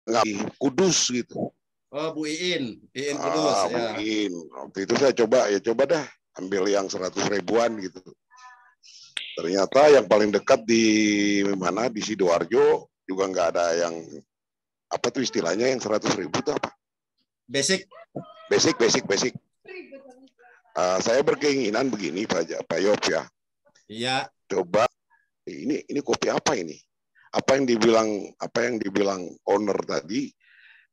nggak di Kudus gitu. Oh, Bu Iin Kudus Bu ya. Iin. Waktu itu saya coba dah ambil yang 100 ribuan gitu. Ternyata yang paling dekat di mana, di Sidoarjo juga nggak ada yang apa tuh istilahnya yang 100 ribu itu apa? Basic. Saya berkeinginan begini Pak Yop ya. Iya. Coba ini kopi apa ini? Apa yang dibilang owner tadi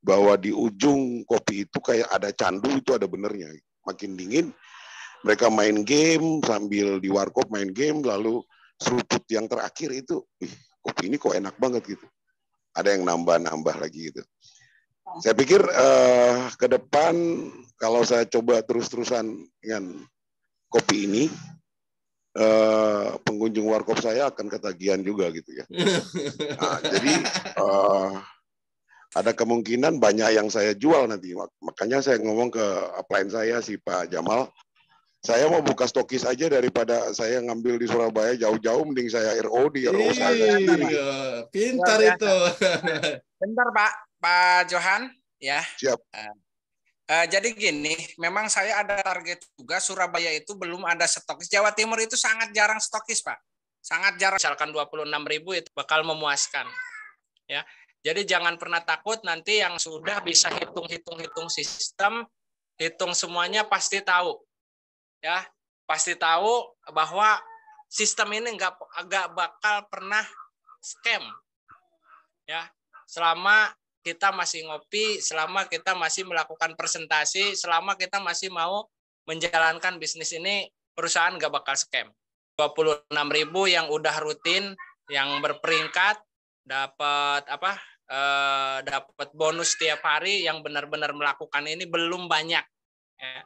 bahwa di ujung kopi itu kayak ada candu, itu ada benernya. Makin dingin mereka main game sambil di warkop main game, lalu seruput yang terakhir itu, kopi ini kok enak banget gitu. Ada yang nambah lagi gitu. Saya pikir ke depan kalau saya coba terus-terusan dengan kopi ini, pengunjung warkop saya akan ketagihan juga gitu ya. Nah, jadi ada kemungkinan banyak yang saya jual nanti. Makanya saya ngomong ke upline saya si Pak Jamal, saya mau buka stokis aja daripada saya ngambil di Surabaya jauh-jauh, mending saya RO di RO saya sendiri. Pintar itu. Bentar Pak Johan ya. Siap. Jadi gini, memang saya ada target juga, Surabaya itu belum ada stokis. Jawa Timur itu sangat jarang stokis, Pak. Sangat jarang. Misalkan 26.000 itu bakal memuaskan. Ya. Jadi jangan pernah takut, nanti yang sudah bisa hitung sistem, hitung semuanya pasti tahu. Ya, pasti tahu bahwa sistem ini agak bakal pernah scam. Ya. Selama kita masih ngopi, selama kita masih melakukan presentasi, selama kita masih mau menjalankan bisnis ini, perusahaan nggak bakal scam. 26.000 yang udah rutin, yang berperingkat, dapat dapat bonus tiap hari, yang benar-benar melakukan ini belum banyak. Ya.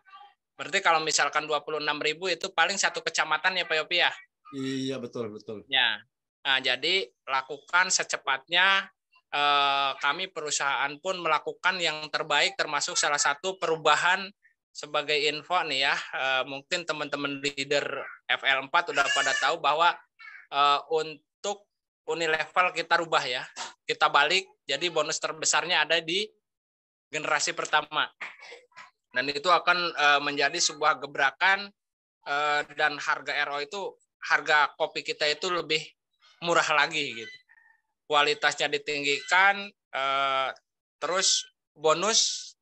Berarti kalau misalkan 26.000 itu paling satu kecamatan ya Pak Yopi ya? Iya, betul. Ya. Nah, jadi lakukan secepatnya. Kami perusahaan pun melakukan yang terbaik, termasuk salah satu perubahan sebagai info nih ya, mungkin teman-teman leader FL4 udah pada tahu bahwa untuk Unilevel kita rubah ya, kita balik, jadi bonus terbesarnya ada di generasi pertama, dan itu akan menjadi sebuah gebrakan, dan harga RO itu, harga kopi kita itu lebih murah lagi gitu. Kualitasnya ditinggikan, terus bonus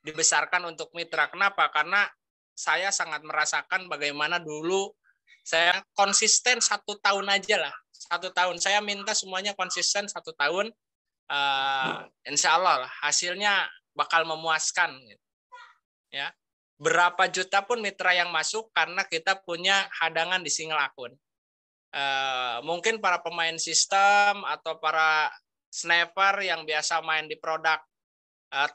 dibesarkan untuk mitra. Kenapa? Karena saya sangat merasakan bagaimana dulu saya konsisten 1 tahun aja lah. 1 tahun. Saya minta semuanya konsisten 1 tahun. Insya Allah lah, hasilnya bakal memuaskan. Ya. Berapa juta pun mitra yang masuk karena kita punya hadangan di single akun. Mungkin para pemain sistem atau para sniper yang biasa main di produk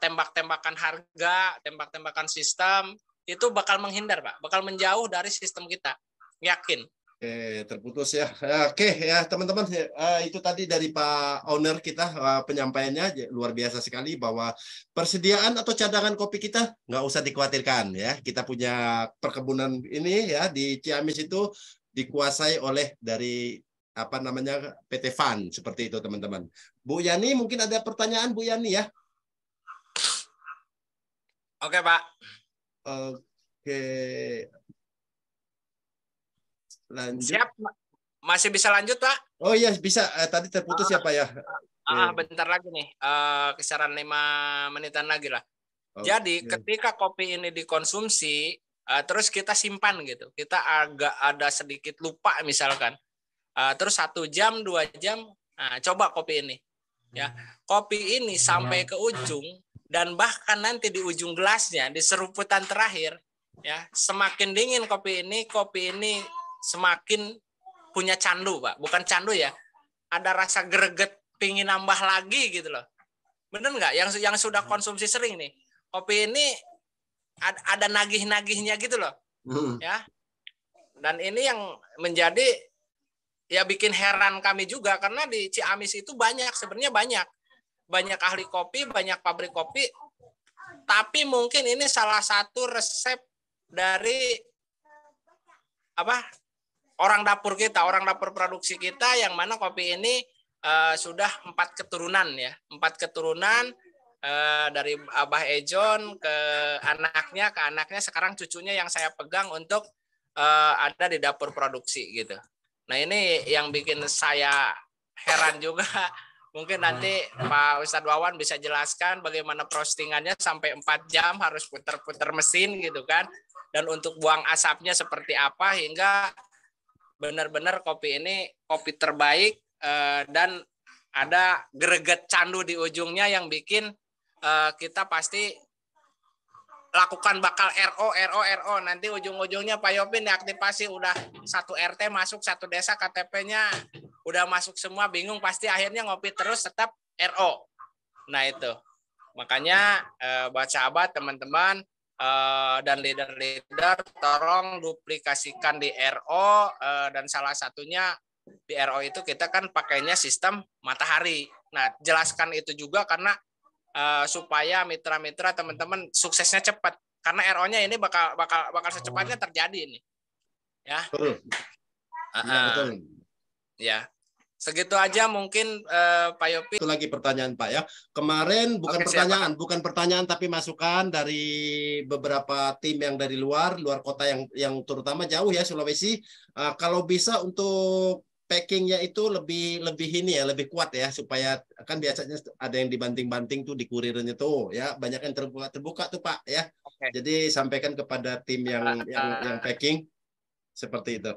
tembak-tembakan harga, tembak-tembakan sistem, itu bakal menghindar Pak, bakal menjauh dari sistem kita, yakin. Terputus ya. Oke ya teman-teman, itu tadi dari Pak Owner kita, penyampaiannya luar biasa sekali, bahwa persediaan atau cadangan kopi kita nggak usah dikhawatirkan ya. Kita punya perkebunan ini ya di Ciamis itu dikuasai oleh dari PT Van, seperti itu teman-teman. Bu Yani, mungkin ada pertanyaan Bu Yani ya? Oke Pak. Oke. Lanjut. Siap, masih bisa lanjut Pak? Oh iya bisa, tadi terputus ya Pak ya? Bentar lagi nih, kisaran 5 menitan lagi lah. Jadi ketika kopi ini dikonsumsi, terus kita simpan gitu, kita agak ada sedikit lupa misalkan, terus 1 jam 2 jam, coba kopi ini ya, kopi ini sampai ke ujung, dan bahkan nanti di ujung gelasnya, di seruputan terakhir ya, semakin dingin kopi ini semakin punya candu Pak, bukan candu ya, ada rasa greget pingin nambah lagi gitu loh. Bener nggak? Yang sudah konsumsi sering nih, kopi ini ada nagih-nagihnya gitu loh. Ya. Dan ini yang menjadi ya bikin heran kami juga, karena di Ciamis itu sebenarnya banyak ahli kopi, banyak pabrik kopi, tapi mungkin ini salah satu resep dari orang dapur kita, orang dapur produksi kita, yang mana kopi ini sudah 4 keturunan ya, 4 keturunan dari Abah Ejon ke anaknya sekarang cucunya yang saya pegang untuk ada di dapur produksi gitu. Nah ini yang bikin saya heran juga. Mungkin nanti Pak Ustadz Wawan bisa jelaskan bagaimana roastingannya sampai 4 jam harus putar-putar mesin gitu kan. Dan untuk buang asapnya seperti apa hingga benar-benar kopi ini kopi terbaik dan ada greget candu di ujungnya yang bikin kita pasti lakukan bakal RO nanti ujung-ujungnya Pak Yopin diaktifasi udah 1 RT masuk 1 desa KTP-nya udah masuk semua bingung pasti akhirnya ngopi terus tetap RO. Nah itu makanya buat sahabat teman-teman dan leader-leader tolong duplikasikan di RO dan salah satunya di RO itu kita kan pakainya sistem matahari. Nah jelaskan itu juga karena supaya mitra-mitra teman-teman suksesnya cepat karena RO-nya ini bakal secepatnya terjadi ini ya. Betul. Ya, betul. Ya segitu aja mungkin Pak Yopi. Itu lagi pertanyaan Pak ya. Kemarin bukan pertanyaan tapi masukan dari beberapa tim yang dari luar kota yang terutama jauh ya Sulawesi. Kalau bisa untuk packingnya itu lebih ini ya lebih kuat ya supaya kan biasanya ada yang dibanting-banting tuh di kurirnya tuh ya banyak yang terbuka tuh Pak ya. Okay. Jadi sampaikan kepada tim yang packing seperti itu.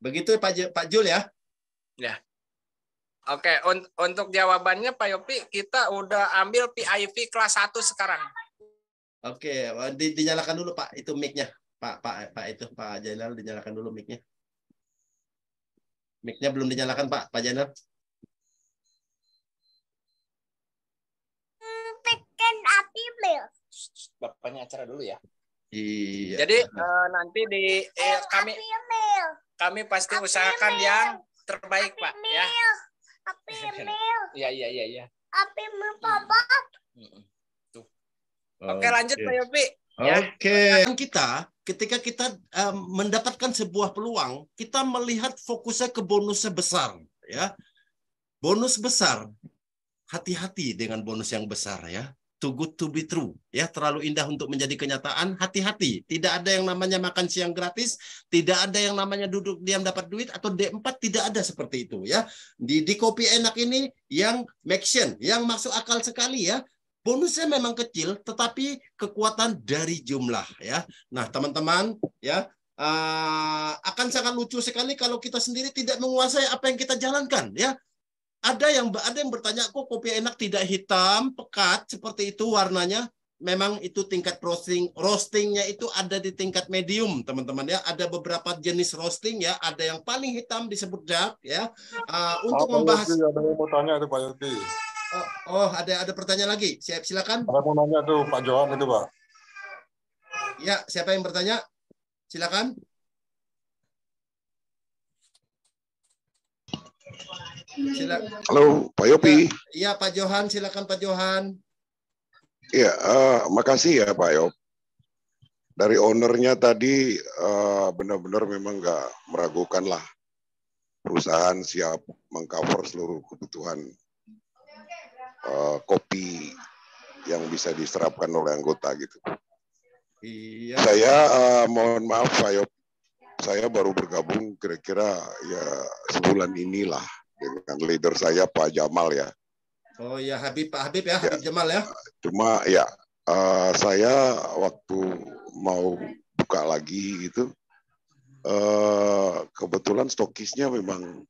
Begitu Pak Jul ya. Ya. Oke, untuk jawabannya Pak Yopi kita udah ambil PIV kelas 1 sekarang. Oke, dinyalakan dulu Pak itu mic-nya. Pak Jainal dinyalakan dulu mic-nya. Mic-nya belum dinyalakan Pak Jainal. Tekan api beliau. Bapaknya acara dulu ya. Iya. Jadi nanti di kami pasti usahakan yang terbaik Pak ya. Api mil. Iya. Api mil Papa. Tuh. Oke lanjut Pak Yopi. Oke. Ketika kita mendapatkan sebuah peluang, kita melihat fokusnya ke bonusnya besar, ya. Bonus besar, hati-hati dengan bonus yang besar, ya. Too good to be true, ya. Terlalu indah untuk menjadi kenyataan, hati-hati. Tidak ada yang namanya makan siang gratis, tidak ada yang namanya duduk diam dapat duit, atau D4 tidak ada seperti itu, ya. Di kopi enak ini yang make sense, yang masuk akal sekali, ya. Bonusnya memang kecil, tetapi kekuatan dari jumlah ya. Nah, teman-teman ya akan sangat lucu sekali kalau kita sendiri tidak menguasai apa yang kita jalankan ya. Ada yang bertanya, kok kopi enak tidak hitam pekat seperti itu warnanya? Memang itu tingkat roastingnya itu ada di tingkat medium, teman-teman ya. Ada beberapa jenis roasting ya. Ada yang paling hitam disebut dark ya. Untuk membahas. Ada yang mau tanya itu Pak Yopi. Oh, ada pertanyaan lagi. Silakan. Ada mau nanya tuh Pak Johan itu, Pak. Ya, siapa yang bertanya? Silakan. Halo, Pak Yopi. Iya, Pak Johan. Silakan, Pak Johan. Iya, makasih ya Pak Yop. Dari ownernya tadi benar-benar memang nggak meragukan lah. Perusahaan siap mengcover seluruh kebutuhan kopi yang bisa diserapkan oleh anggota gitu. Iya. Saya mohon maaf Pak Yop, saya baru bergabung kira-kira ya sebulan inilah dengan leader saya Pak Jamal ya. Oh ya Pak Habib ya, Habib Jamal ya. Cuma ya saya waktu mau buka lagi gitu, kebetulan stokisnya memang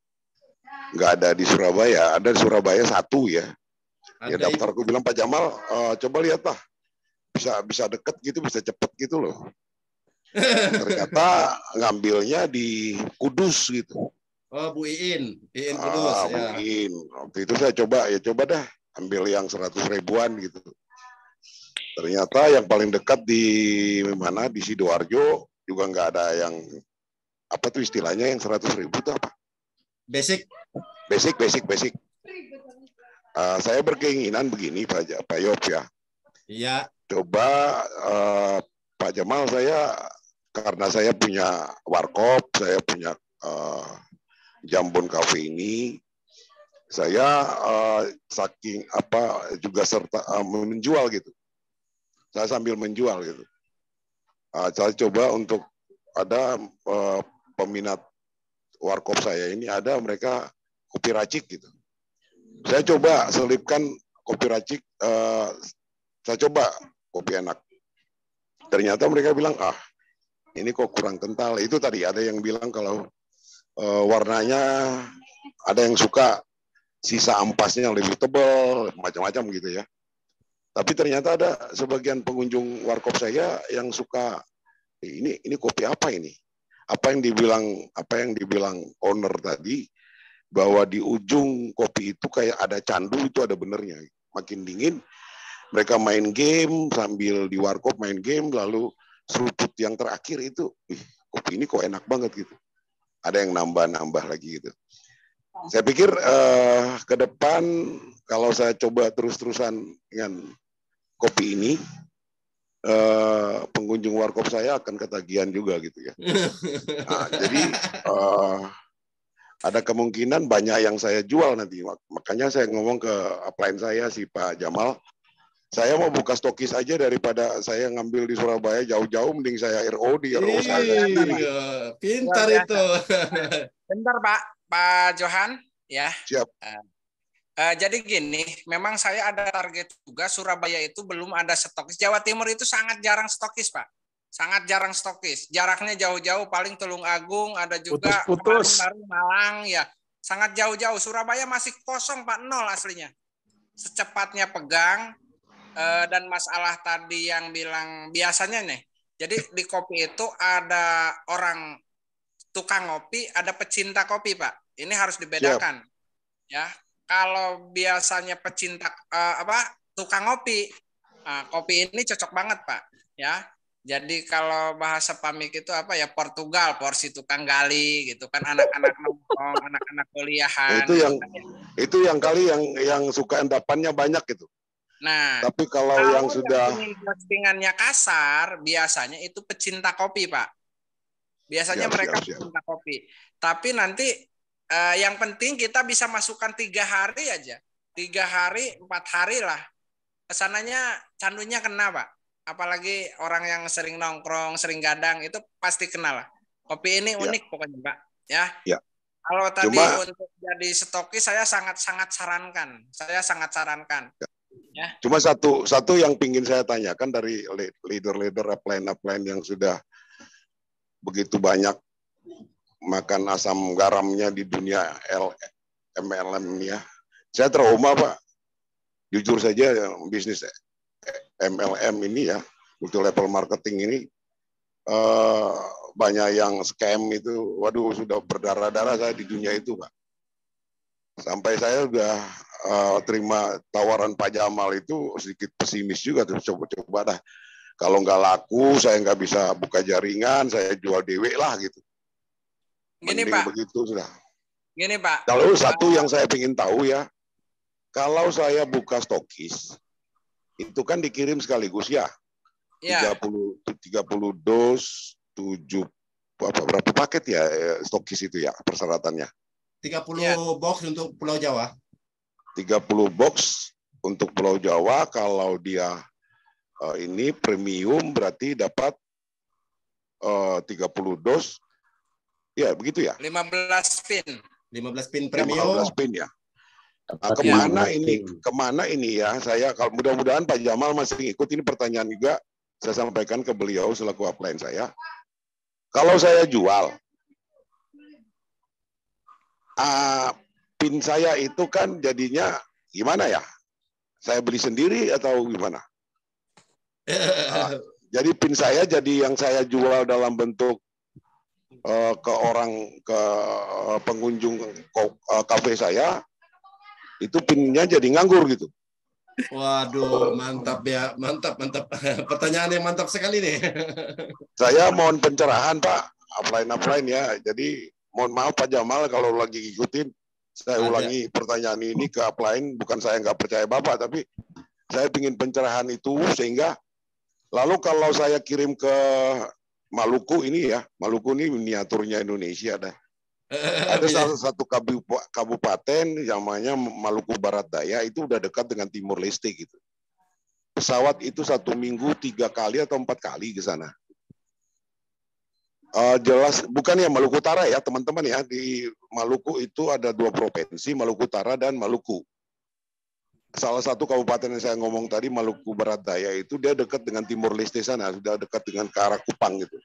nggak ada di Surabaya, ada di Surabaya 1 ya. Ya daftarku bilang Pak Jamal, coba lihat lah, bisa deket gitu, bisa cepet gitu loh. Ternyata ngambilnya di Kudus gitu. Oh Bu Iin Kudus. Bu Iin. Waktu itu saya coba dah ambil yang 100 ribuan gitu. Ternyata yang paling dekat di mana di Sidoarjo juga nggak ada yang apa tuh istilahnya yang 100 ribu itu apa? Basic. Saya berkeinginan begini Pak Yop ya. Iya. Coba Pak Jamal, karena saya punya warkop, saya punya Jambon Cafe ini, saya saking juga serta menjual gitu. Saya sambil menjual gitu. Saya coba untuk ada peminat warkop saya ini, ada mereka kopi racik gitu. Saya coba selipkan kopi racik, saya coba kopi enak. Ternyata mereka bilang, ini kok kurang kental. Itu tadi ada yang bilang kalau warnanya, ada yang suka sisa ampasnya yang lebih tebal, macam-macam gitu ya. Tapi ternyata ada sebagian pengunjung warkop saya yang suka, ini kopi apa ini? Apa yang dibilang owner tadi, bahwa di ujung kopi itu kayak ada candu, itu ada benernya. Makin dingin, mereka main game sambil di warkop main game, lalu seruput yang terakhir itu, kopi ini kok enak banget gitu. Ada yang nambah-nambah lagi gitu. Saya pikir ke depan kalau saya coba terus-terusan dengan kopi ini, pengunjung warkop saya akan ketagihan juga gitu ya. Nah, jadi ada kemungkinan banyak yang saya jual nanti. Makanya saya ngomong ke upline saya, si Pak Jamal, saya mau buka stokis aja daripada saya ngambil di Surabaya jauh-jauh, mending saya RO di RO saya. Iya, pintar itu. Bentar Pak Johan ya. Siap. Jadi gini, memang saya ada target juga, Surabaya itu belum ada stokis. Jawa Timur itu sangat jarang stokis, Pak. Sangat jarang stokis. Jaraknya jauh-jauh, paling Tulung Agung, ada juga baru Malang ya. Sangat jauh-jauh. Surabaya masih kosong, Pak, nol aslinya. Secepatnya pegang. Dan masalah tadi yang bilang biasanya nih. Jadi di kopi itu ada orang tukang ngopi, ada pecinta kopi, Pak. Ini harus dibedakan. Siap. Ya. Kalau biasanya pecinta tukang ngopi, kopi ini cocok banget, Pak. Ya. Jadi kalau bahasa pamik itu Portugal, porsi tukang gali gitu kan, anak-anak nongkrong, anak-anak kuliahan. Itu yang kali yang suka endapannya banyak gitu. Nah, tapi kalau yang sudah postingannya kasar, biasanya itu pecinta kopi, Pak. Biasanya mereka pecinta kopi. Tapi nanti yang penting kita bisa masukkan 3 hari aja. 3 hari, 4 hari lah. Kesananya candunya kena, Pak. Apalagi orang yang sering nongkrong, sering gadang, itu pasti kena lah. Kopi ini unik pokoknya, Pak. Ya. Kalau tadi untuk jadi stokis, saya sangat-sangat sarankan. Ya. Cuma satu yang pingin saya tanyakan dari leader-leader upline yang sudah begitu banyak makan asam garamnya di dunia MLM ya. Saya trauma, Pak. Jujur saja bisnis MLM ini ya, multi level marketing ini banyak yang scam itu. Waduh, sudah berdarah-darah saya di dunia itu, Pak. Sampai saya udah terima tawaran Pak Jamal itu sedikit pesimis juga tuh, coba dah. Kalau nggak laku, saya nggak bisa buka jaringan, saya jual dewe lah gitu. Gini, Mending Pak. Begitu sudah. Gini, Pak. Kalau satu yang saya ingin tahu ya, kalau saya buka stokis, itu kan dikirim sekaligus ya. 30 dos, 7 berapa paket ya stokis itu ya persyaratannya? 30 box untuk Pulau Jawa. 30 box untuk Pulau Jawa. Kalau dia ini premium berarti dapat 30 dos. Ya, begitu ya? 15 pin. 15 pin premium. 15 pin ya. Nah, kemana ini ya? Saya kalau mudah-mudahan Pak Jamal masih ngikut, ini pertanyaan juga saya sampaikan ke beliau selaku upline saya. Kalau saya jual, pin saya itu kan jadinya gimana ya? Saya beli sendiri atau gimana? Jadi pin saya jadi yang saya jual dalam bentuk ke pengunjung kafe saya, itu pinnya jadi nganggur gitu. Waduh, mantap ya, mantap. Pertanyaan yang mantap sekali nih. Saya mohon pencerahan, Pak, upline ya. Jadi mohon maaf Pak Jamal kalau lagi ikutin, saya ulangi pertanyaan ini ke upline. Bukan saya nggak percaya Bapak, tapi saya ingin pencerahan itu sehingga lalu kalau saya kirim ke Maluku ini ya, Maluku ini miniaturnya Indonesia dah. Ada salah satu kabupaten namanya Maluku Barat Daya, itu udah dekat dengan Timur Leste gitu. Pesawat itu 1 minggu 3 kali atau 4 kali ke sana. Jelas bukan ya Maluku Utara ya teman-teman ya. Di Maluku itu ada 2 provinsi, Maluku Utara dan Maluku. Salah satu kabupaten yang saya ngomong tadi, Maluku Barat Daya, itu dia dekat dengan Timur Leste sana, sudah dekat dengan ke arah Kupang gitu.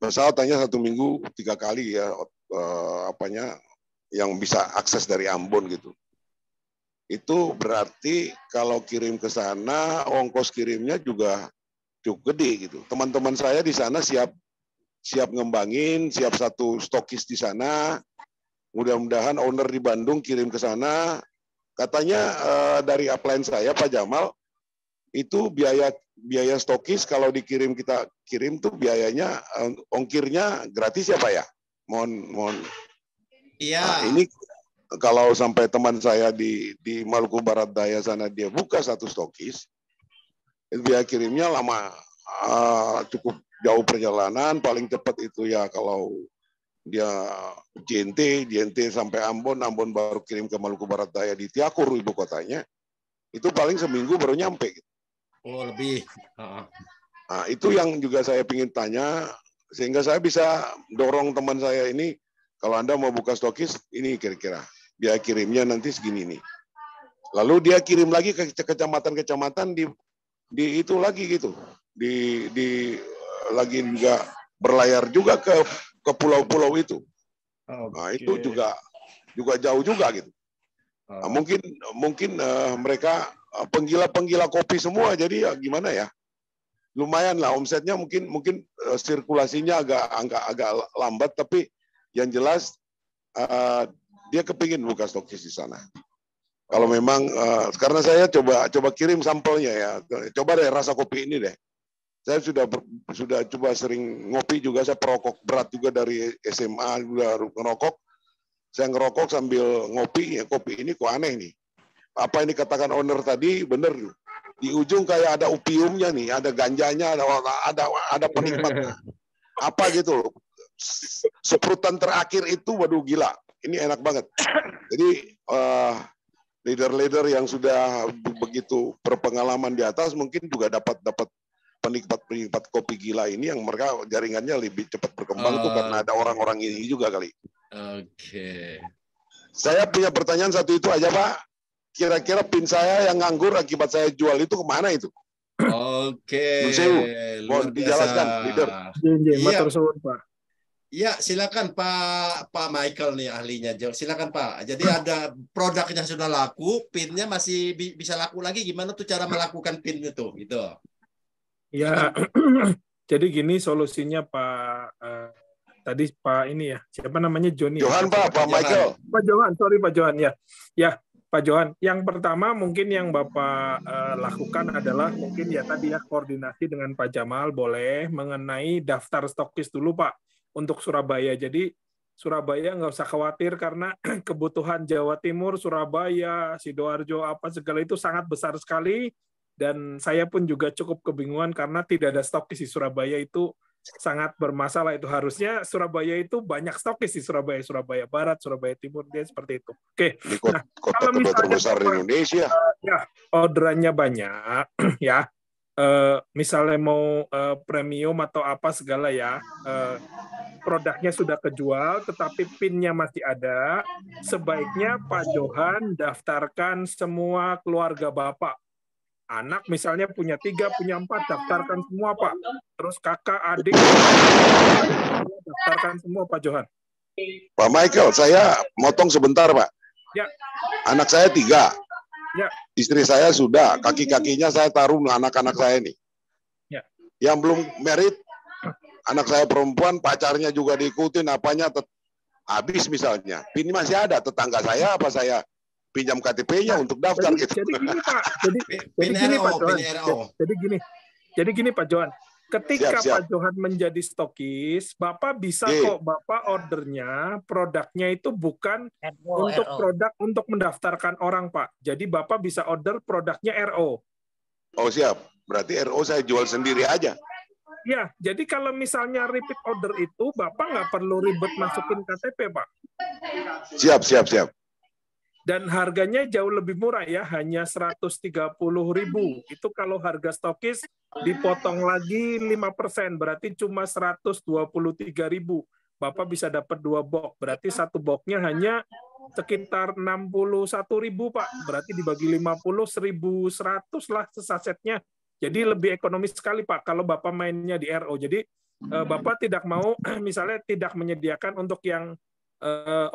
Pesawat hanya 1 minggu 3 kali ya, yang bisa akses dari Ambon gitu. Itu berarti kalau kirim ke sana, ongkos kirimnya juga cukup gede gitu. Teman-teman saya di sana siap ngembangin, siap satu stokis di sana. Mudah-mudahan owner di Bandung kirim ke sana. Katanya dari upline saya Pak Jamal, itu biaya stokis kalau kita kirim tuh biayanya ongkirnya gratis ya Pak ya? Mohon. Iya. Nah, ini kalau sampai teman saya di Maluku Barat Daya sana dia buka satu stokis, biaya kirimnya lama, cukup jauh perjalanan, paling cepat itu ya kalau dia JNT sampai Ambon baru kirim ke Maluku Barat Daya di Tiakur ibu kotanya, itu paling seminggu baru nyampe. Oh lebih. Nah, itu yang juga saya ingin tanya, sehingga saya bisa dorong teman saya ini, kalau Anda mau buka stokis, ini kira-kira biaya kirimnya nanti segini nih. Lalu dia kirim lagi ke kecamatan-kecamatan di itu lagi gitu. Lagi juga berlayar juga ke pulau-pulau itu. Nah, itu juga jauh juga gitu. Nah, mungkin mereka penggila kopi semua, jadi ya gimana ya? Lumayan lah omsetnya, mungkin sirkulasinya agak lambat, tapi yang jelas dia kepingin buka stokis di sana. Kalau memang karena saya coba kirim sampelnya ya, coba deh rasa kopi ini deh. Saya sudah coba sering ngopi juga, saya perokok berat juga dari SMA, udah ngerokok. Saya ngerokok sambil ngopi, ya kopi ini kok aneh nih. Apa ini katakan owner tadi bener. Di ujung kayak ada opiumnya nih, ada ganjanya, ada penikmat. Apa gitu. Seprutan terakhir itu, waduh gila. Ini enak banget. Jadi leader-leader yang sudah begitu berpengalaman di atas mungkin juga dapat penikmat kopi gila ini yang mereka jaringannya lebih cepat berkembang tuh karena ada orang-orang ini juga kali. Oke. Saya punya pertanyaan satu itu aja Pak. Kira-kira pin saya yang nganggur akibat saya jual itu kemana itu? Oke. Mohon dijelaskan, leader. Iya. Pak. Ya, silakan Pak Michael nih ahlinya. Silakan Pak. Jadi ada produknya sudah laku, pinnya masih bisa laku lagi. Gimana tuh cara melakukan pin itu? Gitu. Ya, jadi gini solusinya Pak. Tadi Pak ini ya, siapa namanya Joni? Johan Pak Michael. Pak Johan, sorry Pak Johan ya. Ya, Pak Johan. Yang pertama mungkin yang Bapak lakukan adalah mungkin ya tadi ya koordinasi dengan Pak Jamal boleh mengenai daftar stokis dulu Pak. Untuk Surabaya. Jadi Surabaya nggak usah khawatir karena kebutuhan Jawa Timur, Surabaya, Sidoarjo, apa segala itu sangat besar sekali. Dan saya pun juga cukup kebingungan karena tidak ada stokis di Surabaya, itu sangat bermasalah. Itu harusnya Surabaya itu banyak stokis di Surabaya, Surabaya Barat, Surabaya Timur, dia seperti itu. Oke. Nah, kalau misalnya besar di Indonesia, ya orderannya banyak, ya. Misalnya mau premium atau apa segala ya, produknya sudah kejual tetapi pinnya masih ada, sebaiknya Pak Johan daftarkan semua keluarga Bapak. Anak misalnya punya 3, punya 4, daftarkan semua Pak. Terus kakak, adik, daftarkan semua Pak Johan. Pak Michael, saya motong sebentar Pak. Ya. Anak saya 3. Ya. Istri saya sudah, kaki-kakinya saya taruh anak-anak saya nih. Ya. Yang belum merit, anak saya perempuan, pacarnya juga diikutin, apanya habis misalnya. Pin masih ada, tetangga saya apa saya pinjam KTP-nya untuk daftar gitu. Jadi gini Pak, jadi gini Pak Johan. Jadi gini Pak Johan. Ketika siap. Pak Johan menjadi stokis, Bapak bisa kok Bapak ordernya, produknya itu bukan untuk produk untuk mendaftarkan orang Pak. Jadi Bapak bisa order produknya RO. Oh siap. Berarti RO saya jual sendiri aja. Ya, jadi kalau misalnya repeat order itu, Bapak nggak perlu ribet masukin KTP, Pak. Siap, siap, siap. Dan harganya jauh lebih murah ya, hanya 130.000. Itu kalau harga stokis dipotong lagi 5%, berarti cuma 123.000. Bapak bisa dapat 2 box, berarti satu boxnya hanya sekitar 61.000, Pak. Berarti dibagi 50, 1.100 lah sesasetnya. Jadi lebih ekonomis sekali, Pak, kalau Bapak mainnya di RO. Jadi Bapak tidak mau, misalnya tidak menyediakan untuk yang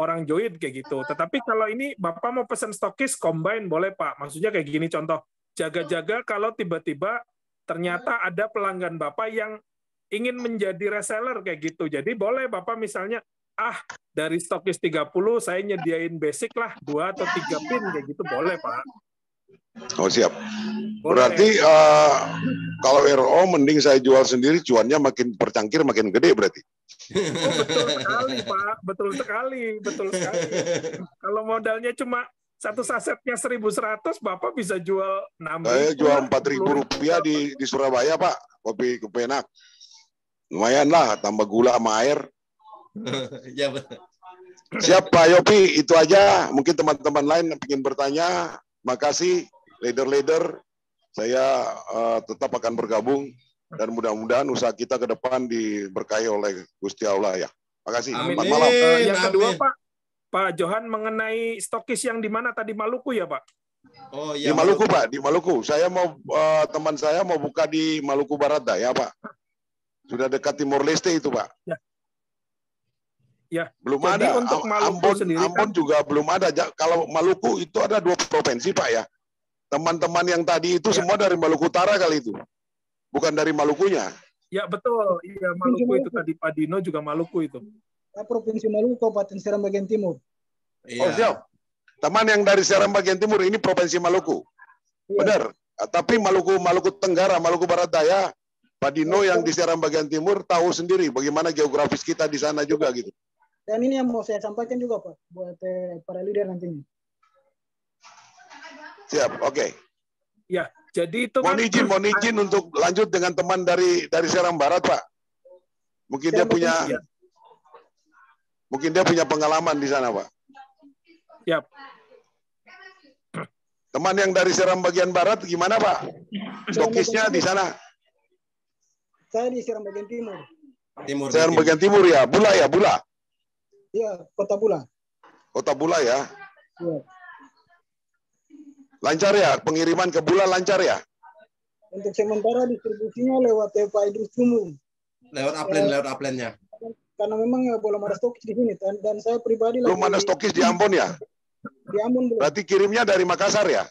orang join kayak gitu. Tetapi kalau ini Bapak mau pesan stokis combine boleh, Pak. Maksudnya kayak gini contoh, jaga-jaga kalau tiba-tiba ternyata ada pelanggan Bapak yang ingin menjadi reseller kayak gitu. Jadi boleh Bapak misalnya, dari stokis 30 saya nyediain basic lah 2 atau 3 pin kayak gitu, boleh, Pak. Oh, siap. Boleh. Berarti kalau RO mending saya jual sendiri, cuannya makin percangkir makin gede berarti. Oh, betul sekali, Pak. Betul sekali, betul sekali. Kalau modalnya cuma satu sasetnya 1.100, Bapak bisa jual 6.000. Saya jual 4.000 rupiah di Surabaya, Pak. Kopi enak. Lumayan lah, tambah gula sama air. Ya, betul. Siap, Pak Yopi. Itu aja. Mungkin teman-teman lain yang ingin bertanya. Makasih, leader-leader. Saya tetap akan bergabung. Dan mudah-mudahan usaha kita ke depan diberkahi oleh Gusti Allah ya. Makasih. Selamat malam. Yang kedua, Pak Johan, mengenai stokis yang di mana tadi, Maluku ya, Pak? Oh, iya, di Maluku, Pak. Di Maluku. Saya mau teman saya mau buka di Maluku Barat ya, Pak. Sudah dekat Timor Leste itu, Pak. Ya. Ya. Belum Jadi ada. untuk Maluku sendiri, Ambon juga belum ada. Kalau Maluku itu ada 2 provinsi, Pak ya. Teman-teman yang tadi itu semua dari Maluku Utara kali itu. Bukan dari Malukunya. Ya, betul. Iya, Maluku itu tadi Pak Dino juga Maluku itu. Provinsi Maluku, Kabupaten Seram bagian timur. Iya. Oh, siap. Teman yang dari Seram bagian timur ini Provinsi Maluku. Iya. Benar. Tapi Maluku Tenggara, Maluku Barat Daya, Pak Dino yang di Seram bagian timur tahu sendiri bagaimana geografis kita di sana juga gitu. Dan ini yang mau saya sampaikan juga, Pak, buat para leader nantinya. Siap, oke. Ya, jadi itu Mohon izin untuk lanjut dengan teman dari Seram Barat, Pak. Mungkin dia punya pengalaman di sana, Pak. Siap. Teman yang dari Seram bagian Barat gimana, Pak? Stokisnya di sana. Saya di Seram bagian timur. Seram bagian timur ya, Bula ya, Bula. Iya, Kota Bula. Kota Bula ya. Iya. Lancar ya, pengiriman ke Bula lancar ya? Untuk sementara distribusinya lewat Pak Idrus Sumum. Lewat upline-nya. Karena memang belum ada stokis di sini. Dan saya pribadi belum ada stokis di Ambon ya? Di Ambon belum. Berarti kirimnya dari Makassar ya?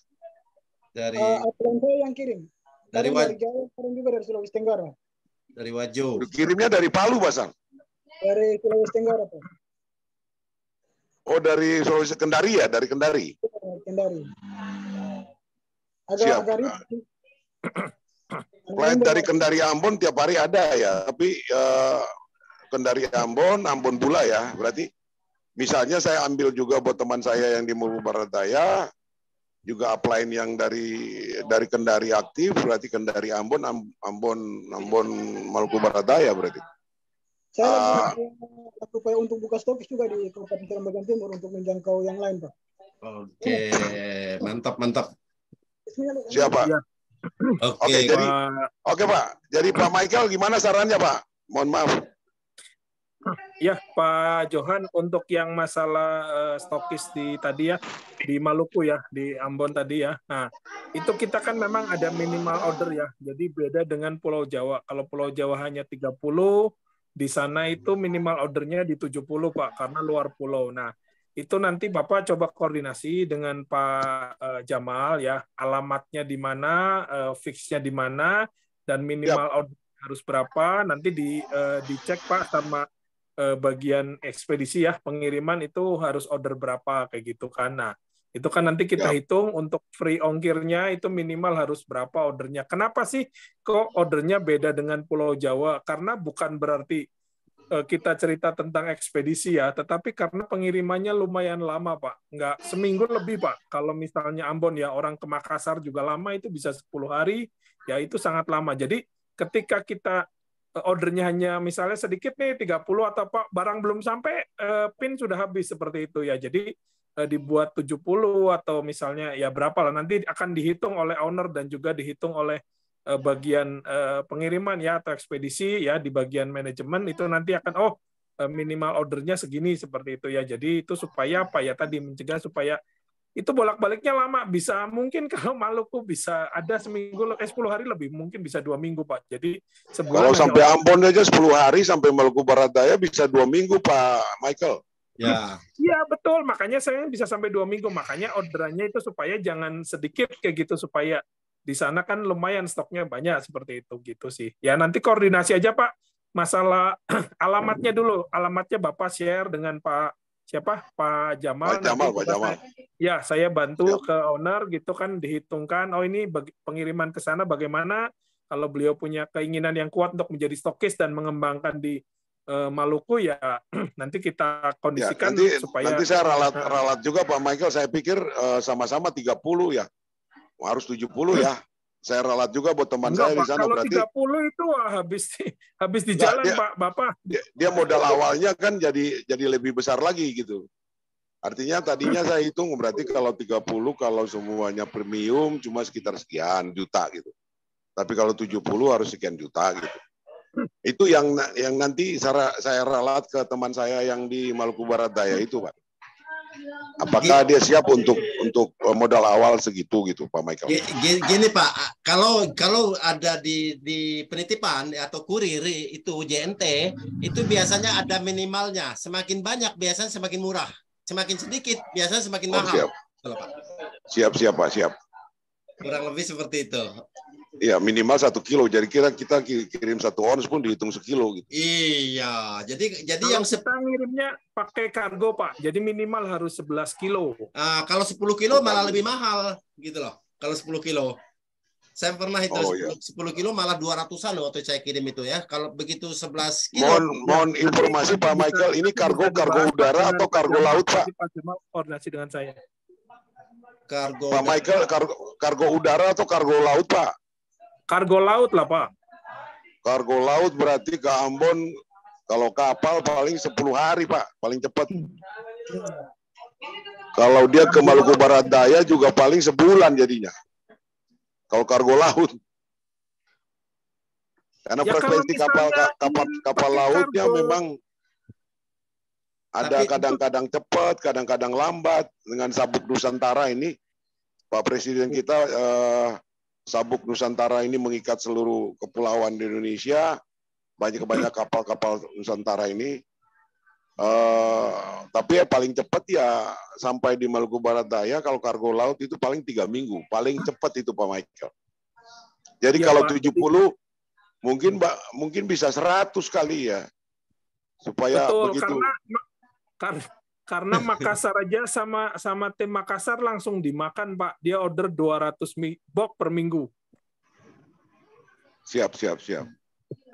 Dari upline saya yang kirim. Dari Jawa, juga dari Sulawesi Tenggara. Dari Wajo. Kirimnya dari Palu, Basang? Dari Sulawesi Tenggara, Pak. Oh, dari Sulawesi Kendari ya? Dari Kendari? Kendari. Siap. Klien dari Kendari Ambon tiap hari ada ya, tapi Kendari Ambon Bula ya. Berarti misalnya saya ambil juga buat teman saya yang di Maluku Barat Daya, juga upline yang dari Kendari aktif, berarti Kendari Ambon Maluku Barat Daya berarti. Saya upaya untuk buka stokis juga di Kabupaten Seram bagian timur untuk menjangkau yang lain, Pak. Oke, mantap. Siapa? Ya. Oke, Oke, Pak. Jadi Pak Michael gimana sarannya, Pak? Mohon maaf. Ya, Pak Johan, untuk yang masalah stokis tadi ya, di Maluku ya, di Ambon tadi ya. Nah, itu kita kan memang ada minimal order ya. Jadi beda dengan Pulau Jawa. Kalau Pulau Jawa hanya 30, di sana itu minimal ordernya di 70, Pak, karena luar pulau. Nah, itu nanti Bapak coba koordinasi dengan Pak Jamal ya, alamatnya di mana, fixnya di mana, dan minimal order harus berapa, nanti dicek Pak sama bagian ekspedisi ya, pengiriman itu harus order berapa kayak gitu kan. Nah, itu kan nanti kita hitung untuk free ongkirnya itu minimal harus berapa ordernya. Kenapa sih kok ordernya beda dengan Pulau Jawa? Karena bukan berarti kita cerita tentang ekspedisi ya, tetapi karena pengirimannya lumayan lama, Pak. Nggak seminggu lebih, Pak. Kalau misalnya Ambon ya, orang ke Makassar juga lama, itu bisa 10 hari, ya itu sangat lama. Jadi ketika kita ordernya hanya misalnya sedikit nih 30 atau Pak barang belum sampai PIN sudah habis seperti itu ya. Jadi dibuat 70 atau misalnya ya berapa lah nanti akan dihitung oleh owner dan juga dihitung oleh bagian pengiriman ya atau ekspedisi ya di bagian manajemen itu nanti akan minimal ordernya segini seperti itu ya. Jadi itu supaya apa ya tadi mencegah supaya itu bolak-baliknya lama, bisa mungkin kalau Maluku bisa ada seminggu 10 hari lebih, mungkin bisa 2 minggu Pak. Jadi sebulan Kalau sampai Ambon aja 10 hari, sampai Maluku Barat Daya bisa 2 minggu Pak Michael. Ya. Iya betul, makanya saya bisa sampai 2 minggu, makanya orderannya itu supaya jangan sedikit kayak gitu, supaya di sana kan lumayan stoknya banyak seperti itu gitu sih. Ya nanti koordinasi aja Pak, masalah alamatnya dulu, alamatnya Bapak share dengan Pak Pak Jamal. Pak Jamal. Ya, saya bantu ke owner gitu kan dihitungkan. Oh ini pengiriman ke sana bagaimana? Kalau beliau punya keinginan yang kuat untuk menjadi stokis dan mengembangkan di Maluku ya nanti kita kondisikan supaya nanti saya ralat juga Pak Michael. Saya pikir sama-sama 30 ya, harus 70 ya. Saya ralat juga buat teman saya di sana. Kalau berarti 30 itu habis di jalan Pak Bapak. Dia modal awalnya kan jadi lebih besar lagi gitu. Artinya tadinya saya hitung berarti kalau 30 kalau semuanya premium cuma sekitar sekian juta gitu. Tapi kalau 70 harus sekian juta gitu. Itu yang nanti saya ralat ke teman saya yang di Maluku Barat Daya itu Pak. Apakah dia siap untuk modal awal segitu gitu Pak Michael? Gini Pak, kalau ada di penitipan atau kurir itu JNT itu biasanya ada minimalnya. Semakin banyak biasanya semakin murah, semakin sedikit biasanya semakin mahal. Siap Pak, siap. Kurang lebih seperti itu. Iya minimal 1 kilo. Jadi kita kirim 1 ons pun dihitung sekilo gitu. Iya. Jadi yang kita ngirimnya pakai kargo Pak. Jadi minimal harus 11 kilo. Kalau 10 kilo malah lebih mahal gitu loh. Kalau 10 kilo. Saya pernah itu 10 kilo malah 200-an waktu saya kirim itu ya. Kalau begitu 11 kilo. Mohon informasi Pak Michael, ini kargo udara atau kargo laut Pak? Koordinasi dengan saya. Pak Michael, kargo udara atau kargo laut Pak? Kargo laut lah Pak. Kargo laut berarti ke Ambon kalau kapal paling 10 hari Pak, paling cepat. Kalau dia ke Maluku Barat Daya juga paling sebulan jadinya. Kalau kargo laut. Karena frekuensi kapal lautnya memang ada kadang-kadang cepat, kadang-kadang lambat. Dengan Sabuk Nusantara ini, Pak Presiden kita Sabuk Nusantara ini mengikat seluruh kepulauan di Indonesia, banyak kapal-kapal Nusantara ini. Tapi ya paling cepat ya sampai di Maluku Barat Daya kalau kargo laut itu paling 3 minggu, paling cepat itu Pak Michael. Jadi ya, kalau Pak, 70 mungkin bisa 100 kali ya, supaya betul, begitu. Karena Makassar aja sama tim Makassar langsung dimakan Pak. Dia order 200 box per minggu. Siap.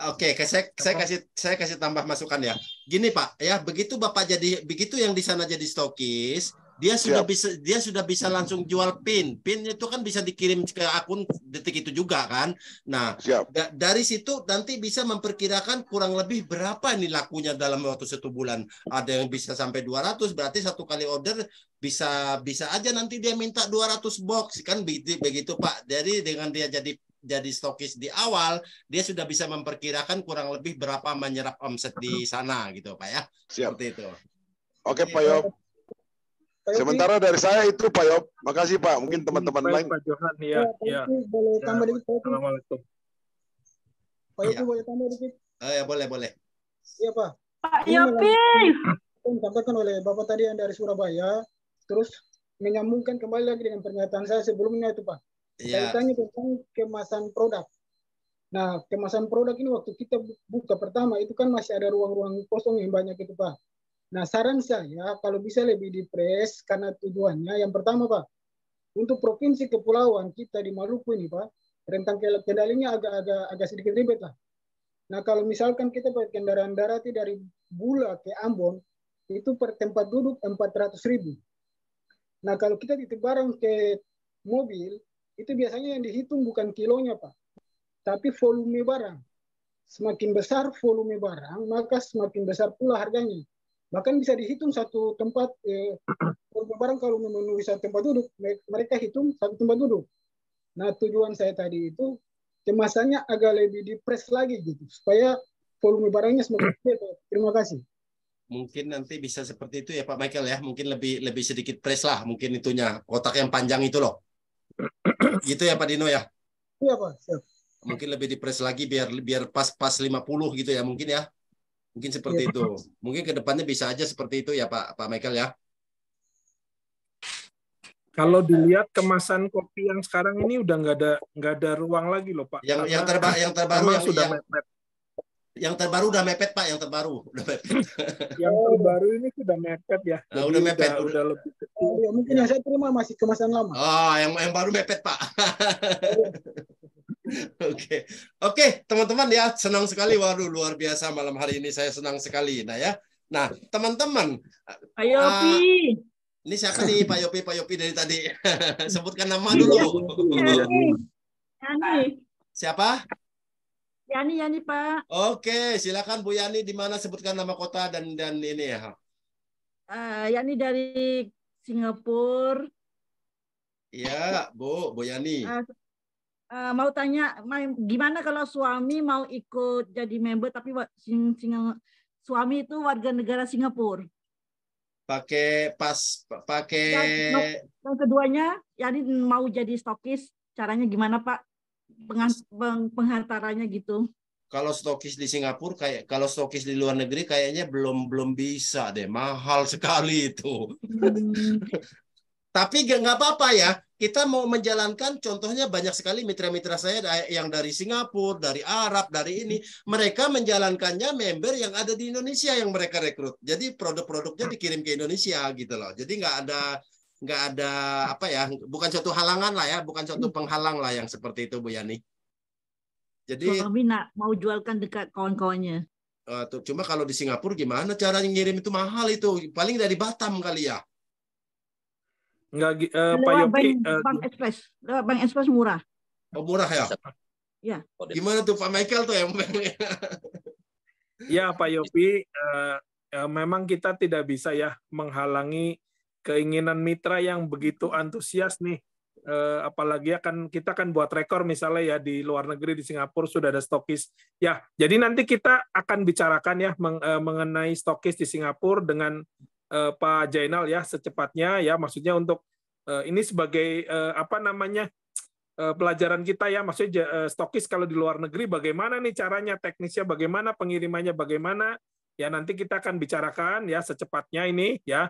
Oke, saya kasih tambah masukan ya. Gini Pak, ya begitu yang di sana jadi stokis, dia sudah bisa langsung jual PIN. PIN itu kan bisa dikirim ke akun detik itu juga kan. Nah, dari situ nanti bisa memperkirakan kurang lebih berapa nih lakunya dalam waktu 1 bulan. Ada yang bisa sampai 200, berarti 1 kali order bisa aja nanti dia minta 200 box kan begitu Pak. Jadi dengan dia jadi stokis di awal, dia sudah bisa memperkirakan kurang lebih berapa menyerap omset di sana gitu Pak ya. Seperti itu. Oke Pak Yop. Sementara dari saya itu Pak Yop. Makasih Pak. Mungkin teman-teman lain. Pak Johan ya. Boleh tambah dikit Pak. Assalamualaikum. Pak Yopi boleh tambah dikit. Ya boleh. Iya Pak. Pak Yopi. Disampaikan oleh Bapak tadi yang dari Surabaya. Terus menyambungkan kembali lagi dengan pernyataan saya sebelumnya itu Pak. Saya tanya tentang kemasan produk. Nah, kemasan produk ini waktu kita buka pertama itu kan masih ada ruang-ruang kosong yang banyak itu Pak. Nah, saran saya kalau bisa lebih dipres karena tujuannya yang pertama Pak, untuk provinsi kepulauan kita di Maluku ini Pak, rentang kendalinya agak sedikit ribet lah. Nah, kalau misalkan kita pakai kendaraan darat dari Bula ke Ambon, itu per tempat duduk 400.000. Nah, kalau kita titip barang ke mobil, itu biasanya yang dihitung bukan kilonya Pak, tapi volume barang. semakin besar volume barang, maka semakin besar pula harganya. Bahkan bisa dihitung satu tempat, volume barang kalau memenuhi satu tempat duduk, mereka hitung satu tempat duduk. Nah, tujuan saya tadi itu kemasannya agak lebih dipres lagi gitu, supaya volume barangnya semakin gede. Terima kasih. Mungkin nanti bisa seperti itu ya Pak Michael ya, mungkin lebih sedikit press lah, mungkin itunya, kotak yang panjang itu loh. Gitu ya Pak Dino ya? Iya Pak, siap. Mungkin lebih dipres lagi biar pas 50 gitu ya mungkin ya. Mungkin seperti itu. Mungkin ke depannya bisa aja seperti itu ya Pak Michael ya. Kalau dilihat kemasan kopi yang sekarang ini udah nggak ada ruang lagi loh Pak. Yang terbaru sudah mepet. Yang terbaru udah mepet Pak, yang terbaru udah mepet. Yang terbaru ini sudah mepet ya. Nah, udah mepet, udah lebih kecil. Ya, mungkin yang saya terima masih kemasan lama. Oh, yang baru mepet Pak. Oke, teman-teman ya, senang sekali. Waduh, luar biasa malam hari ini, saya senang sekali. Nah ya, nah teman-teman. Ayo Pi. Ini siapa nih Pak Yopi dari tadi? Sebutkan nama dulu. Yani. Siapa? Yani Pak. Oke, silakan Bu Yani, di mana, sebutkan nama kota dan ini ya. Yani dari Singapura. Iya, Bu Yani. Mau tanya, gimana kalau suami mau ikut jadi member tapi suami itu warga negara Singapura? Pakai. Yang keduanya, Yani mau jadi stokis, caranya gimana Pak? Penghantarannya gitu. Kalau stokis di Singapura, kalau stokis di luar negeri kayaknya belum bisa deh, mahal sekali itu. Tapi nggak apa-apa ya, kita mau menjalankan, contohnya banyak sekali mitra-mitra saya yang dari Singapura, dari Arab, dari ini, mereka menjalankannya member yang ada di Indonesia yang mereka rekrut. Jadi produk-produknya dikirim ke Indonesia gitu loh. Jadi nggak ada apa ya, bukan suatu halangan lah ya, bukan suatu penghalang lah yang seperti itu Bu Yani. Jadi suami mau jualkan dekat kawan-kawannya. Cuma kalau di Singapura gimana caranya ngirim, itu mahal itu, paling dari Batam kali ya. Enggak, Pak Yopi. Bank Express murah. Oh, murah ya? Ya. Gimana tuh Pak Michael tuh yang Ya Pak Yopi, memang kita tidak bisa ya menghalangi keinginan mitra yang begitu antusias nih. Apalagi kita kan buat rekor misalnya ya di luar negeri, di Singapura sudah ada stokis. Ya, jadi nanti kita akan bicarakan ya mengenai stokis di Singapura dengan Pak Jainal ya secepatnya ya, maksudnya untuk ini sebagai pelajaran kita ya, maksudnya stokis kalau di luar negeri bagaimana nih caranya, teknisnya bagaimana, pengirimannya bagaimana ya, nanti kita akan bicarakan ya secepatnya ini ya.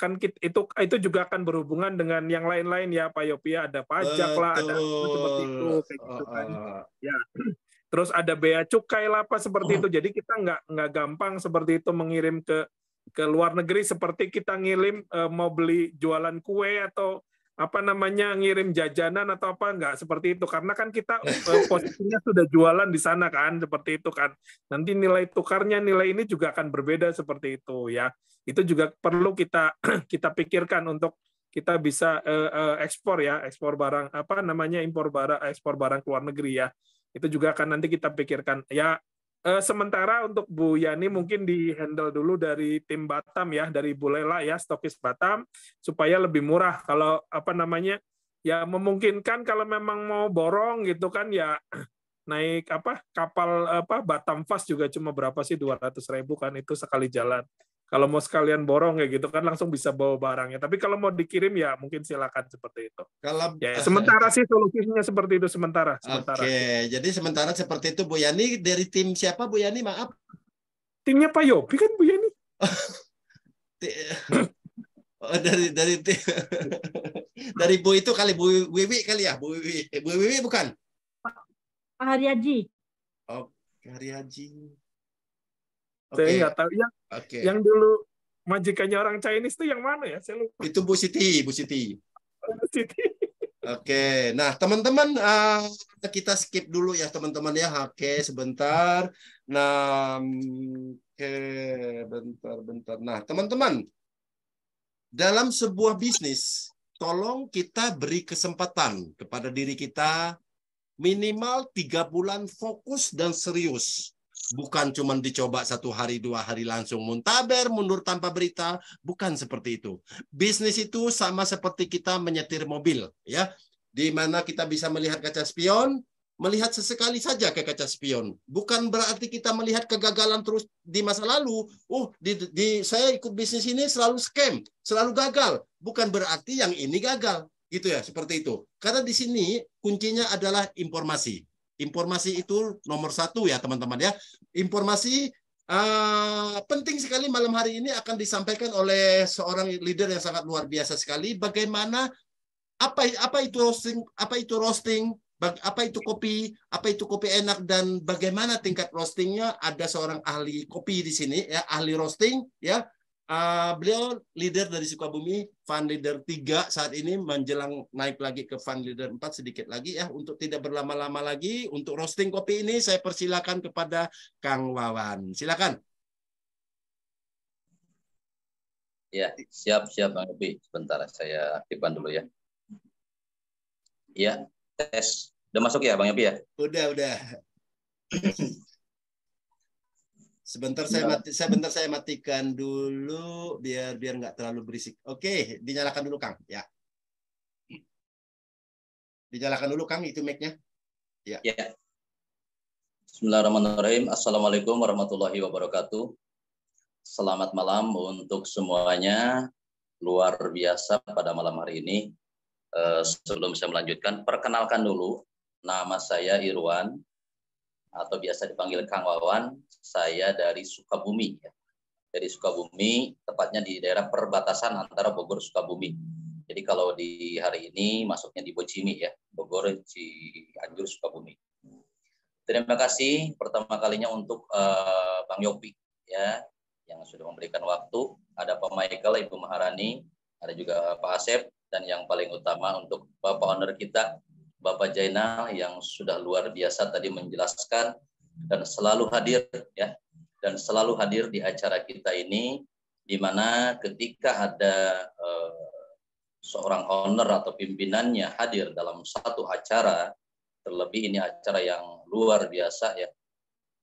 Kan itu juga akan berhubungan dengan yang lain-lain ya Pak Yopi, ada pajak lah, ada seperti itu kayak gitu kan ya. Terus ada bea cukai lah apa seperti itu, jadi kita nggak gampang seperti itu mengirim ke luar negeri seperti kita ngirim mau beli jualan kue atau ngirim jajanan atau apa, nggak seperti itu, karena kan kita posisinya sudah jualan di sana kan, seperti itu kan. Nanti nilai tukarnya, nilai ini juga akan berbeda seperti itu ya. Itu juga perlu kita pikirkan untuk kita bisa ekspor ya, ekspor barang ekspor barang ke luar negeri ya. Itu juga akan nanti kita pikirkan ya. Sementara untuk Bu Yani mungkin di-handle dulu dari tim Batam ya, dari Bu Lela ya, stokis Batam, supaya lebih murah. Kalau ya memungkinkan kalau memang mau borong gitu kan ya, naik kapal Batam Fast juga cuma berapa sih, 200.000 kan itu sekali jalan. Kalau mau sekalian borong kayak gitu kan langsung bisa bawa barangnya. Tapi kalau mau dikirim ya mungkin silakan seperti itu. Ya, sementara sih solusinya seperti itu sementara. Oke, jadi sementara seperti itu Bu Yani. Dari tim siapa Bu Yani? Maaf. Timnya Pak Yopi kan Bu Yani. dari Bu itu kali, Bu Wiwi kali ya, Bu Wiwi bukan? Pak Haryaji. Oh, Haryaji. Saya nggak tahu yang dulu majikannya orang Chinese itu yang mana ya? Saya lupa. Itu Bu Siti. Oke, nah teman-teman kita skip dulu ya teman-teman ya. Oke, sebentar. Nah, bentar. Nah, teman-teman, dalam sebuah bisnis, tolong kita beri kesempatan kepada diri kita minimal 3 bulan fokus dan serius. Bukan cuma dicoba 1 hari, 2 hari langsung muntaber, mundur tanpa berita. Bukan seperti itu. Bisnis itu sama seperti kita menyetir mobil, ya, di mana kita bisa melihat kaca spion, melihat sesekali saja ke kaca spion. Bukan berarti kita melihat kegagalan terus di masa lalu. Saya ikut bisnis ini selalu scam, selalu gagal. Bukan berarti yang ini gagal, gitu ya, seperti itu. Karena di sini kuncinya adalah informasi. Informasi itu nomor 1 ya teman-teman ya. Informasi penting sekali malam hari ini akan disampaikan oleh seorang leader yang sangat luar biasa sekali. Bagaimana apa itu roasting, apa itu kopi enak, dan bagaimana tingkat roastingnya. Ada seorang ahli kopi di sini ya, ahli roasting ya. Beliau leader dari Sukabumi, Fund Leader 3 saat ini, menjelang naik lagi ke Fund Leader 4 sedikit lagi ya. Untuk tidak berlama-lama lagi, untuk roasting kopi ini saya persilakan kepada Kang Wawan. Silakan. Ya, siap Bang Yopi. Sebentar saya aktifkan dulu ya. Ya, tes. Udah masuk ya Bang Yopi ya? Udah. Sebentar saya matikan dulu biar nggak terlalu berisik. Oke, dinyalakan dulu Kang. Ya. Dinyalakan dulu Kang itu mic-nya. Ya. Bismillahirrahmanirrahim. Assalamualaikum warahmatullahi wabarakatuh. Selamat malam untuk semuanya. Luar biasa pada malam hari ini. Sebelum saya melanjutkan, perkenalkan dulu. Nama saya Irwan, atau biasa dipanggil Kang Wawan. Saya dari Sukabumi. Dari Sukabumi, tepatnya di daerah perbatasan antara Bogor Sukabumi. Jadi kalau di hari ini masuknya di Bocimi ya, Bogor, Cianjur, Sukabumi. Terima kasih pertama kalinya untuk Bang Yopi ya, yang sudah memberikan waktu. Ada Pak Michael, Ibu Maharani, ada juga Pak Asep, dan yang paling utama untuk Bapak owner kita, Bapak Jainal, yang sudah luar biasa tadi menjelaskan dan selalu hadir ya, dan selalu hadir di acara kita ini, di mana ketika ada seorang owner atau pimpinannya hadir dalam satu acara, terlebih ini acara yang luar biasa ya,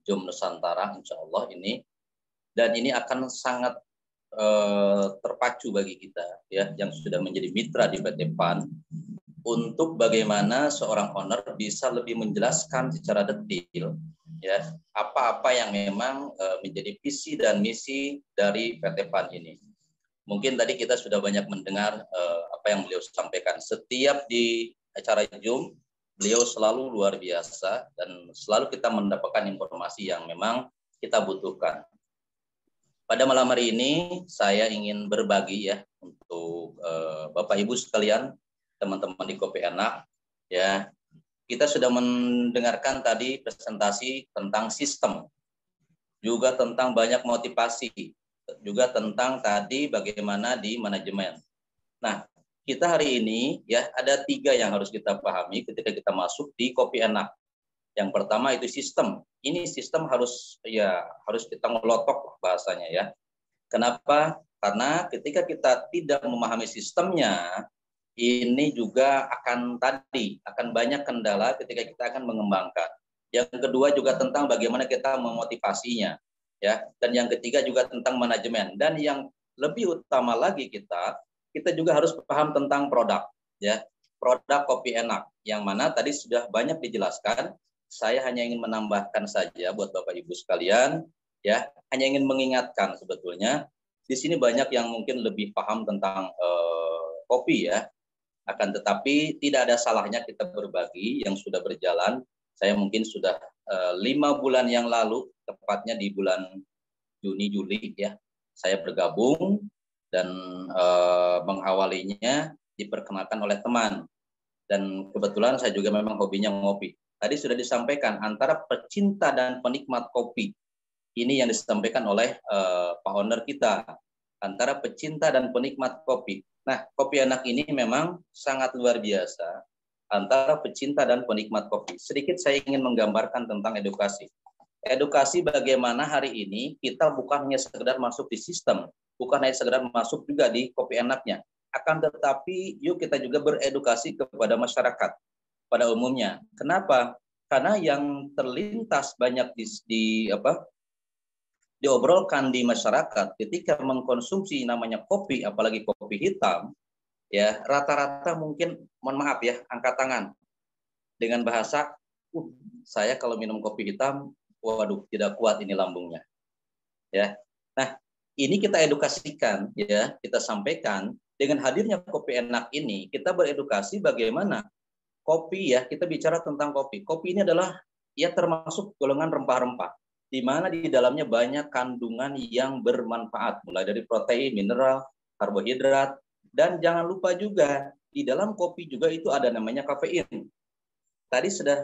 Jom Nusantara insya Allah ini, dan ini akan sangat terpacu bagi kita ya, yang sudah menjadi mitra di PT PAN, untuk bagaimana seorang owner bisa lebih menjelaskan secara detail ya, apa-apa yang memang menjadi visi dan misi dari PT PAN ini. Mungkin tadi kita sudah banyak mendengar apa yang beliau sampaikan. Setiap di acara Zoom, beliau selalu luar biasa dan selalu kita mendapatkan informasi yang memang kita butuhkan. Pada malam hari ini saya ingin berbagi ya untuk Bapak Ibu sekalian, teman-teman di Kopi Enak ya. Kita sudah mendengarkan tadi presentasi tentang sistem, juga tentang banyak motivasi, juga tentang tadi bagaimana di manajemen. Nah, kita hari ini ya ada 3 yang harus kita pahami ketika kita masuk di Kopi Enak. Yang pertama itu sistem. Ini sistem harus kita ngelotok bahasanya ya. Kenapa? Karena ketika kita tidak memahami sistemnya, ini juga akan banyak kendala ketika kita akan mengembangkan. Yang kedua juga tentang bagaimana kita memotivasinya ya, dan yang ketiga juga tentang manajemen, dan yang lebih utama lagi kita juga harus paham tentang produk ya, produk Kopi Enak, yang mana tadi sudah banyak dijelaskan. Saya hanya ingin menambahkan saja buat Bapak Ibu sekalian ya, hanya ingin mengingatkan sebetulnya di sini banyak yang mungkin lebih paham tentang kopi ya. Akan tetapi tidak ada salahnya kita berbagi yang sudah berjalan. Saya mungkin sudah 5 bulan yang lalu, tepatnya di bulan Juni Juli ya, saya bergabung dan mengawalinya diperkenalkan oleh teman, dan kebetulan saya juga memang hobinya ngopi. Tadi sudah disampaikan antara pecinta dan penikmat kopi. Ini yang disampaikan oleh Pak owner kita, antara pecinta dan penikmat kopi. Nah, Kopi Enak ini memang sangat luar biasa antara pecinta dan penikmat kopi. Sedikit saya ingin menggambarkan tentang edukasi. Edukasi bagaimana hari ini kita bukan hanya sekedar masuk di sistem, bukan hanya sekedar masuk juga di Kopi Enaknya. Akan tetapi yuk kita juga beredukasi kepada masyarakat. pada umumnya. Kenapa? Karena yang terlintas banyak diobrolkan di masyarakat ketika mengkonsumsi namanya kopi, apalagi kopi hitam, ya rata-rata mungkin, mohon maaf ya, angkat tangan dengan bahasa, saya kalau minum kopi hitam, waduh, tidak kuat ini lambungnya. Ya, nah ini kita edukasikan, ya, kita sampaikan dengan hadirnya kopi enak ini, kita beredukasi bagaimana kopi, ya, kita bicara tentang kopi. Kopi ini adalah ya termasuk golongan rempah-rempah, di mana di dalamnya banyak kandungan yang bermanfaat, mulai dari protein, mineral, karbohidrat, dan jangan lupa juga di dalam kopi juga itu ada namanya kafein. Tadi sudah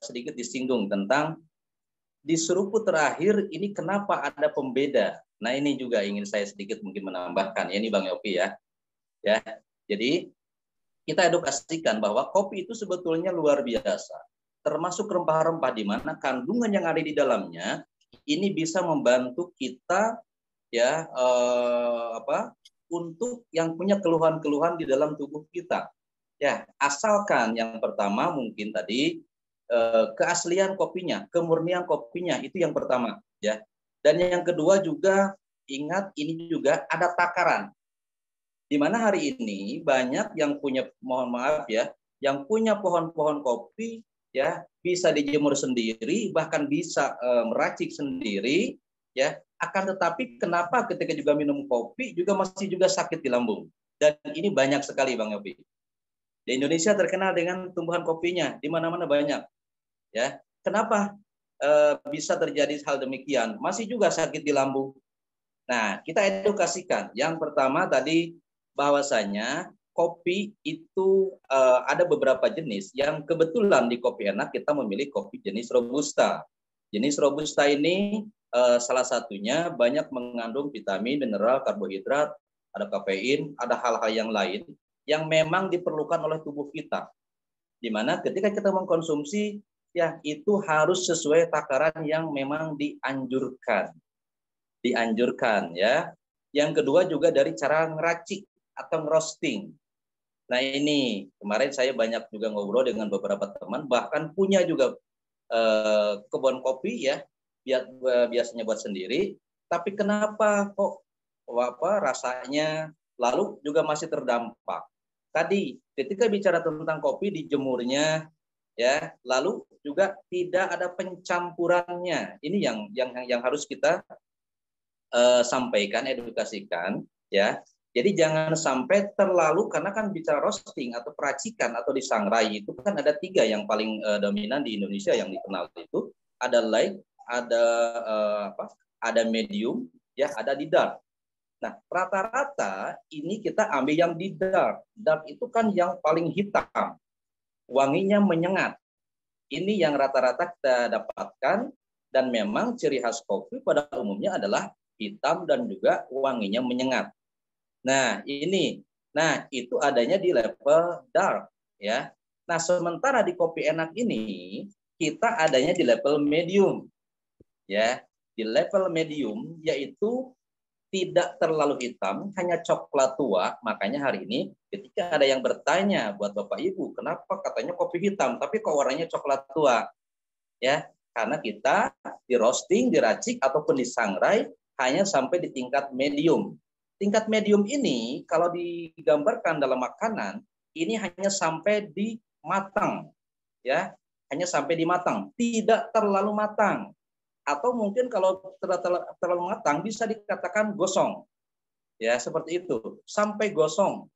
sedikit disinggung tentang di seruput terakhir ini kenapa ada pembeda. Nah ini juga ingin saya sedikit mungkin menambahkan, ya, ini Bang Yopi ya. Ya, jadi kita edukasikan bahwa kopi itu sebetulnya luar biasa, termasuk rempah-rempah di mana kandungan yang ada di dalamnya ini bisa membantu kita, ya, untuk yang punya keluhan-keluhan di dalam tubuh kita. Ya, asalkan yang pertama mungkin tadi keaslian kopinya, kemurnian kopinya, itu yang pertama, ya. Dan yang kedua juga ingat ini juga ada takaran. Di mana hari ini banyak yang punya, mohon maaf ya, yang punya pohon-pohon kopi, ya, bisa dijemur sendiri, bahkan bisa meracik sendiri, ya. Akan tetapi kenapa ketika juga minum kopi juga masih juga sakit di lambung? Dan ini banyak sekali Bang Yopi. Di Indonesia terkenal dengan tumbuhan kopinya, di mana-mana banyak. Ya, kenapa bisa terjadi hal demikian? Masih juga sakit di lambung. Nah, kita edukasikan. Yang pertama tadi bahwasanya kopi itu ada beberapa jenis yang kebetulan di Kopi Enak kita memilih kopi jenis Robusta. Jenis Robusta ini salah satunya banyak mengandung vitamin, mineral, karbohidrat, ada kafein, ada hal-hal yang lain yang memang diperlukan oleh tubuh kita. Di mana ketika kita mengkonsumsi, ya itu harus sesuai takaran yang memang dianjurkan. Dianjurkan, ya. Yang kedua juga dari cara ngeracik atau ngerosting. Nah ini kemarin saya banyak juga ngobrol dengan beberapa teman, bahkan punya juga kebun kopi, ya, biasanya buat sendiri. Tapi kenapa kok rasanya lalu juga masih terdampak? Tadi ketika bicara tentang kopi dijemurnya, ya, lalu juga tidak ada pencampurannya. Ini yang harus kita sampaikan, edukasikan, ya. Jadi jangan sampai terlalu, karena kan bicara roasting atau peracikan atau disangrai itu kan ada 3 yang paling dominan di Indonesia yang dikenal itu, ada light, ada medium, ya, ada di dark. Nah, rata-rata ini kita ambil yang di dark. Dark itu kan yang paling hitam, wanginya menyengat. Ini yang rata-rata kita dapatkan, dan memang ciri khas kopi pada umumnya adalah hitam dan juga wanginya menyengat. Nah, ini. Nah, itu adanya di level dark, ya. Nah, sementara di Kopi Enak ini kita adanya di level medium. Ya, di level medium yaitu tidak terlalu hitam, hanya coklat tua. Makanya hari ini ketika ada yang bertanya buat Bapak Ibu, kenapa katanya kopi hitam tapi kok warnanya coklat tua? Ya, karena kita di roasting, diracik ataupun disangrai hanya sampai di tingkat medium. Tingkat medium ini kalau digambarkan dalam makanan ini hanya sampai di matang, ya, hanya sampai di matang, tidak terlalu matang. Atau mungkin kalau terlalu matang bisa dikatakan gosong, ya, seperti itu, sampai gosong.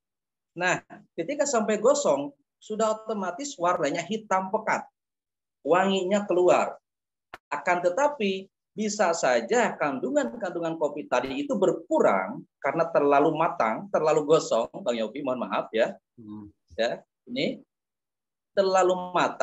Nah, ketika sampai gosong sudah otomatis warnanya hitam pekat, wanginya keluar. Akan tetapi bisa saja kandungan kopi tadi itu berkurang karena terlalu matang, terlalu gosong, Bang Yopi, mohon maaf ya. Ya, ini terlalu matang